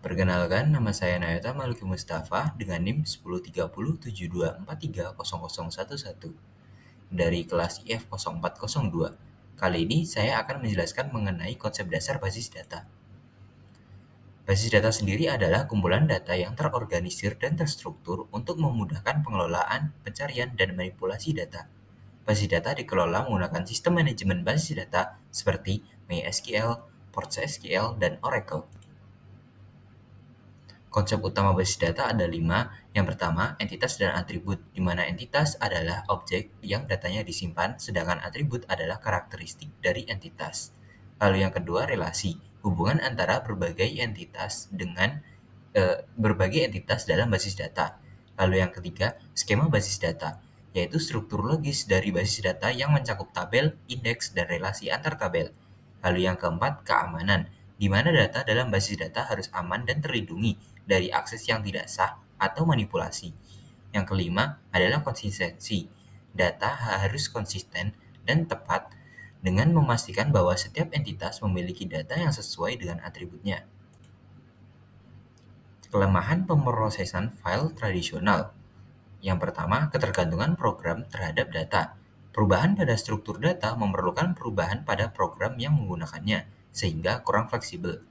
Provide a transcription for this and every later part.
Perkenalkan, nama saya Nayota Maluki Mustafa dengan NIM 103072430011 dari kelas IF0402. Kali ini saya akan menjelaskan mengenai konsep dasar basis data. Basis data sendiri adalah kumpulan data yang terorganisir dan terstruktur untuk memudahkan pengelolaan, pencarian, dan manipulasi data. Basis data dikelola menggunakan sistem manajemen basis data seperti MySQL, PostgreSQL, dan Oracle. Konsep utama basis data ada 5. Yang pertama, entitas dan atribut, di mana entitas adalah objek yang datanya disimpan, sedangkan atribut adalah karakteristik dari entitas. Lalu yang kedua, relasi, hubungan antara berbagai entitas dalam basis data. Lalu yang ketiga, skema basis data, yaitu struktur logis dari basis data yang mencakup tabel, indeks, dan relasi antar tabel. Lalu yang keempat, keamanan, di mana data dalam basis data harus aman dan terlindungi dari akses yang tidak sah atau manipulasi. Yang kelima adalah konsistensi. Data harus konsisten dan tepat dengan memastikan bahwa setiap entitas memiliki data yang sesuai dengan atributnya. Kelemahan pemrosesan file tradisional. Yang pertama, ketergantungan program terhadap data. Perubahan pada struktur data memerlukan perubahan pada program yang menggunakannya, sehingga kurang fleksibel.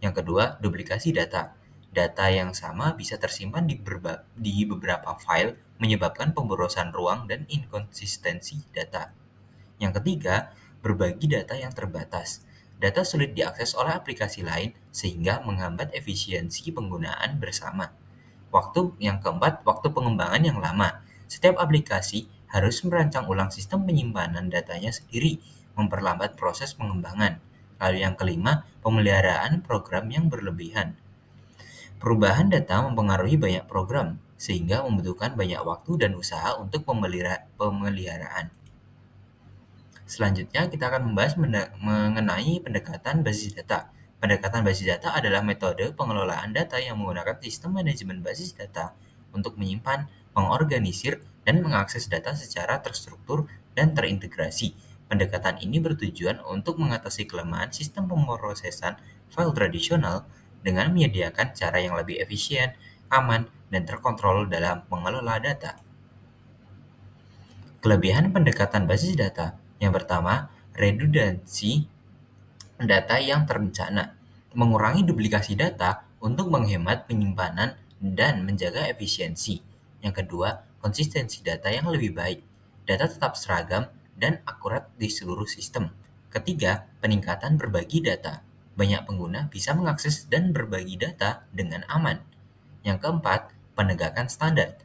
Yang kedua, duplikasi data. Data yang sama bisa tersimpan di beberapa file, menyebabkan pemborosan ruang dan inkonsistensi data. Yang ketiga, berbagi data yang terbatas. Data sulit diakses oleh aplikasi lain, sehingga menghambat efisiensi penggunaan bersama. Yang keempat, waktu pengembangan yang lama. Setiap aplikasi harus merancang ulang sistem penyimpanan datanya sendiri, memperlambat proses pengembangan. Lalu yang kelima, pemeliharaan program yang berlebihan. Perubahan data mempengaruhi banyak program, sehingga membutuhkan banyak waktu dan usaha untuk pemeliharaan. Selanjutnya, kita akan membahas mengenai pendekatan basis data. Pendekatan basis data adalah metode pengelolaan data yang menggunakan sistem manajemen basis data untuk menyimpan, mengorganisir, dan mengakses data secara terstruktur dan terintegrasi. Pendekatan ini bertujuan untuk mengatasi kelemahan sistem pemrosesan file tradisional dengan menyediakan cara yang lebih efisien, aman, dan terkontrol dalam mengelola data. Kelebihan pendekatan basis data. Yang pertama, redundansi data yang terencana. Mengurangi duplikasi data untuk menghemat penyimpanan dan menjaga efisiensi. Yang kedua, konsistensi data yang lebih baik. Data tetap seragam dan akurat di seluruh sistem. Ketiga, peningkatan berbagi data. Banyak pengguna bisa mengakses dan berbagi data dengan aman. Yang keempat, penegakan standar.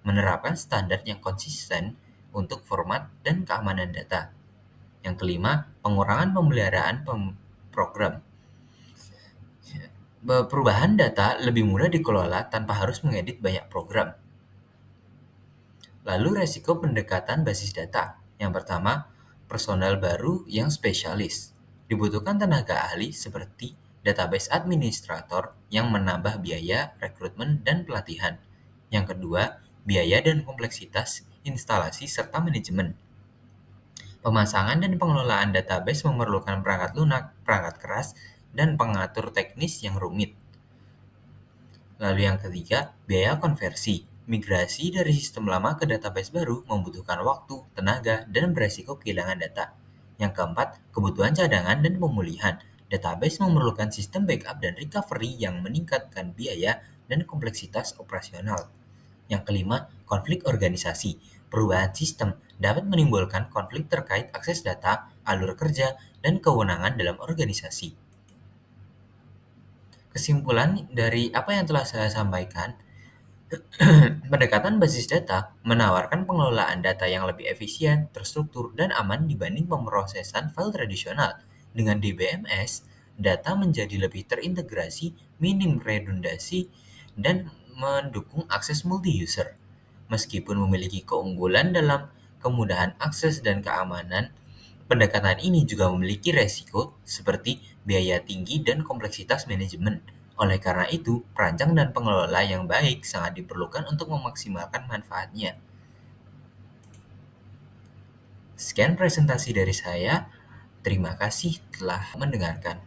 Menerapkan standar yang konsisten untuk format dan keamanan data. Yang kelima, pengurangan pemeliharaan program. Perubahan data lebih mudah dikelola tanpa harus mengedit banyak program. Lalu resiko pendekatan basis data. Yang pertama, personal baru yang spesialis. Dibutuhkan tenaga ahli seperti database administrator yang menambah biaya rekrutmen dan pelatihan. Yang kedua, biaya dan kompleksitas instalasi serta manajemen. Pemasangan dan pengelolaan database memerlukan perangkat lunak, perangkat keras, dan pengatur teknis yang rumit. Lalu yang ketiga, biaya konversi. Migrasi dari sistem lama ke database baru membutuhkan waktu, tenaga, dan beresiko kehilangan data. Yang keempat, kebutuhan cadangan dan pemulihan. Database memerlukan sistem backup dan recovery yang meningkatkan biaya dan kompleksitas operasional. Yang kelima, konflik organisasi. Perubahan sistem dapat menimbulkan konflik terkait akses data, alur kerja, dan kewenangan dalam organisasi. Kesimpulan dari apa yang telah saya sampaikan, pendekatan basis data menawarkan pengelolaan data yang lebih efisien, terstruktur, dan aman dibanding pemrosesan file tradisional. Dengan DBMS, data menjadi lebih terintegrasi, minim redundansi, dan mendukung akses multi-user. Meskipun memiliki keunggulan dalam kemudahan akses dan keamanan, pendekatan ini juga memiliki resiko seperti biaya tinggi dan kompleksitas manajemen. Oleh karena itu, perancang dan pengelola yang baik sangat diperlukan untuk memaksimalkan manfaatnya. Sekian presentasi dari saya. Terima kasih telah mendengarkan.